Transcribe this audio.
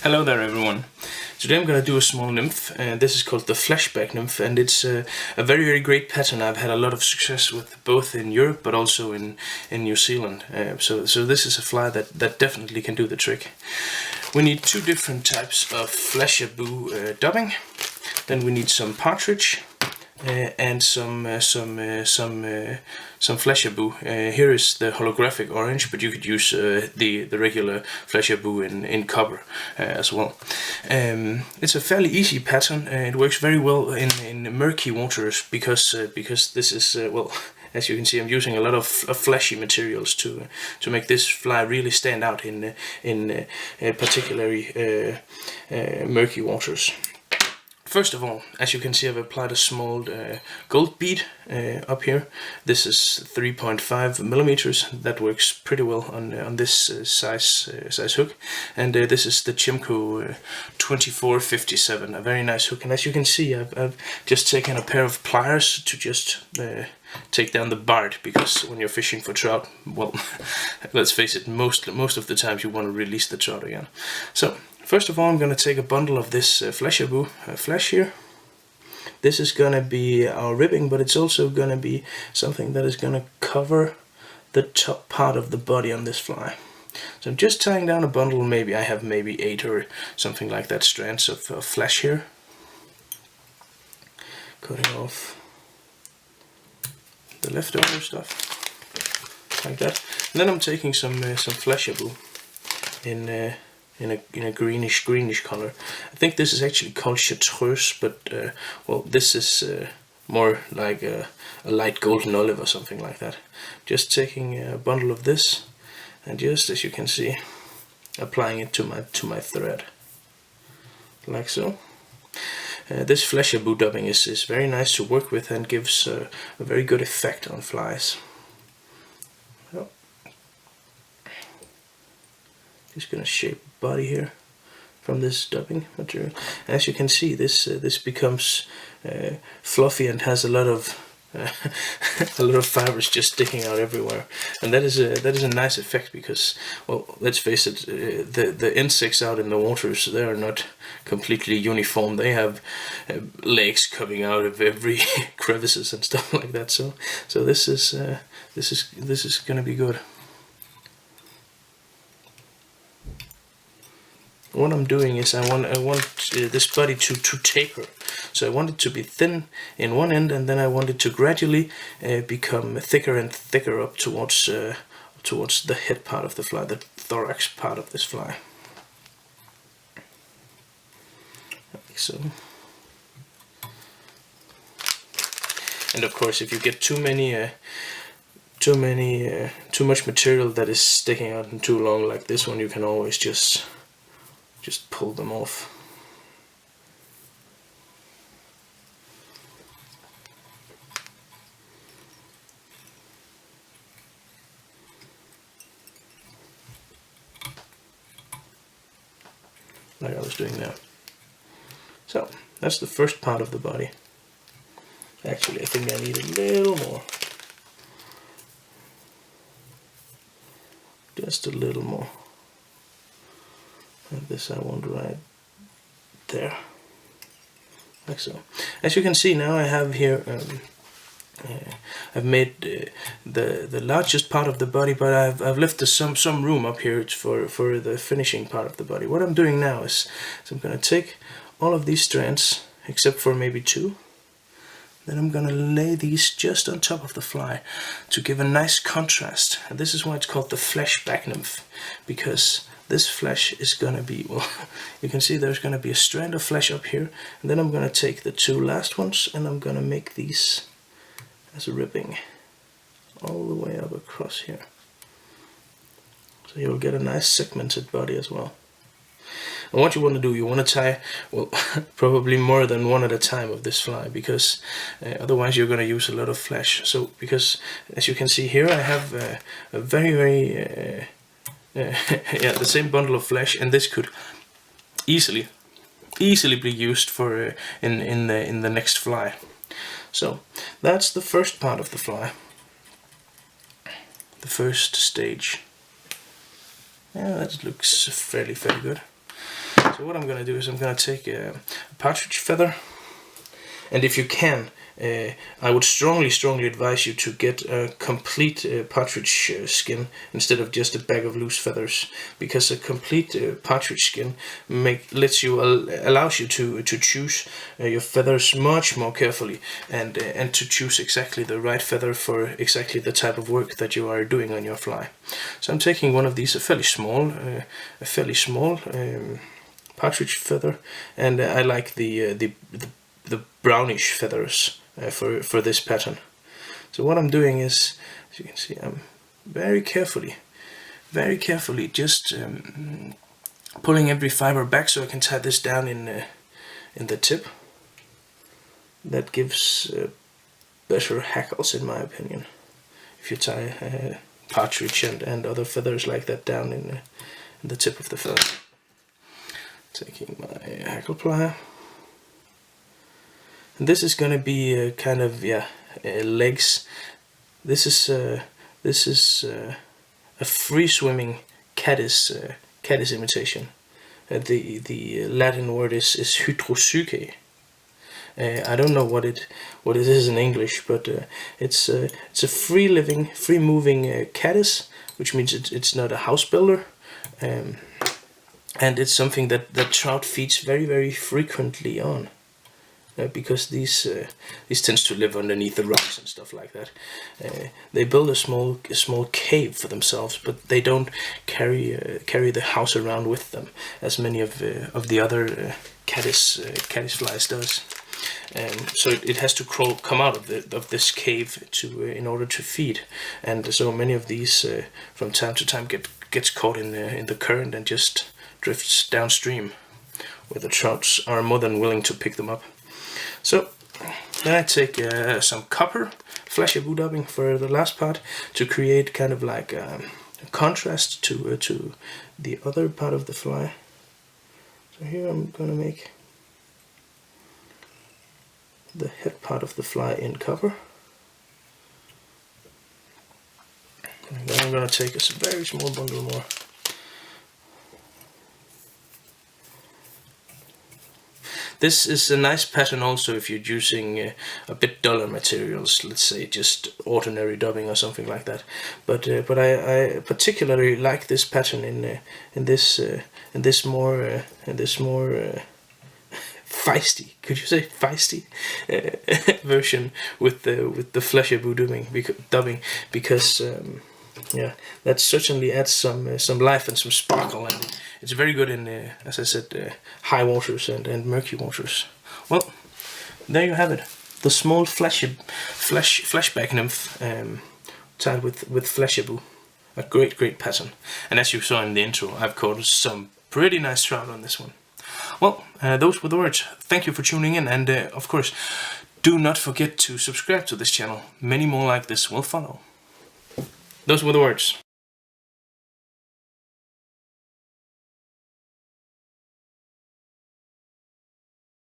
Hello there everyone. Today I'm going to do a small nymph, and this is called the flashback nymph, and it's a very great pattern I've had a lot of success with both in Europe but also in New Zealand. So this is a fly that definitely can do the trick. We need two different types of flashaboo dubbing. Then we need some partridge and some flashaboo. Here is the holographic orange, but you could use the regular flashaboo in copper as well. It's a fairly easy pattern. It works very well in murky waters because this is well, as you can see, I'm using a lot of flashy materials to make this fly really stand out in particularly murky waters. First of all, as you can see, I've applied a small gold bead up here. This is 3.5 millimeters. That works pretty well on this size hook. And this is the Chimco 2457, a very nice hook. And as you can see, I've just taken a pair of pliers to just take down the barb, because when you're fishing for trout, well, let's face it, most of the times you want to release the trout again. So first of all, I'm going to take a bundle of this flashaboo flash here. This is going to be our ribbing, but it's also going to be something that is going to cover the top part of the body on this fly. So I'm just tying down a bundle. I have maybe 8 or something like that strands of flash here. Cutting off the leftover stuff like that. And then I'm taking some flashaboo in a greenish color. I think this is actually called chartreuse, but well, this is more like a light golden olive or something like that. Just taking a bundle of this and just, as you can see, applying it to my thread, like so. This flashaboo dubbing is very nice to work with and gives a very good effect on flies. So, just gonna shape the body here from this dubbing material. As you can see, this becomes fluffy and has a lot of fibers just sticking out everywhere, and that is a nice effect because, well, let's face it, the insects out in the waters, they are not completely uniform. They have legs coming out of every crevices and stuff like that. So this is gonna be good. What I'm doing is I want this body to taper. So I want it to be thin in one end, and then I want it to gradually become thicker and thicker up towards the head part of the fly, the thorax part of this fly. Like so. And of course, if you get too much material that is sticking out and too long, like this one, you can always just pull them off. Like I was doing now. So that's the first part of the body. Actually, I think I need a little more. Just a little more. And this I want right there, like so. As you can see, now I have here, I've made the largest part of the body, but I've left some room up here for the finishing part of the body. What I'm doing now is I'm going to take all of these strands, except for maybe 2. Then I'm going to lay these just on top of the fly to give a nice contrast. And this is why it's called the flashback nymph, because this flash is going to be, well, you can see there's going to be a strand of flash up here, and then I'm going to take the 2 last ones and I'm going to make these as a ribbing all the way up across here. So you'll get a nice segmented body as well. And what you want to do, you want to tie, well, probably more than one at a time of this fly, because otherwise you're going to use a lot of flesh. So, because as you can see here, I have a very yeah, the same bundle of flesh, and this could easily be used for in the next fly. So that's the first part of the fly, the first stage. Yeah, that looks fairly good. So what I'm gonna do is I'm gonna take a partridge feather, and if you can, I would strongly advise you to get a complete partridge skin instead of just a bag of loose feathers, because a complete partridge skin allows you to choose your feathers much more carefully, and to choose exactly the right feather for exactly the type of work that you are doing on your fly. So I'm taking one of these, a fairly small partridge feather, and I like the brownish feathers for this pattern. So what I'm doing is, as you can see, I'm very carefully just pulling every fiber back so I can tie this down in the tip. That gives better hackles, in my opinion, if you tie partridge and other feathers like that down in the tip of the feather. Taking my hackle plier. And this is going to be kind of legs. This is a free swimming caddis imitation. The Latin word is hydrosuche. I don't know what it is in English, but it's a free living, free moving caddis, which means it's not a house builder, and it's something that trout feeds very frequently on. Because these tends to live underneath the rocks and stuff like that. They build a small cave for themselves, but they don't carry the house around with them, as many of the other caddis flies does. So it has to come out of this cave in order to feed, and so many of these from time to time gets caught in the current and just drifts downstream, where the trouts are more than willing to pick them up. So then I take some copper Flytying dubbing for the last part to create kind of like a contrast to the other part of the fly. So here I'm gonna make the head part of the fly in copper. And then I'm gonna take a very small bundle more. This is a nice pattern also if you're using a bit duller materials, let's say just ordinary dubbing or something like that. But I particularly like this pattern in this more feisty, could you say feisty, version with the Flytying dubbing, because yeah, that certainly adds some life and some sparkle, and it's very good in, as I said, high waters and murky waters. Well, there you have it, the small flashback nymph tied with Flytying, a great pattern. And as you saw in the intro, I've caught some pretty nice trout on this one. Well, those were the words. Thank you for tuning in, and of course, do not forget to subscribe to this channel. Many more like this will follow. Those were the words.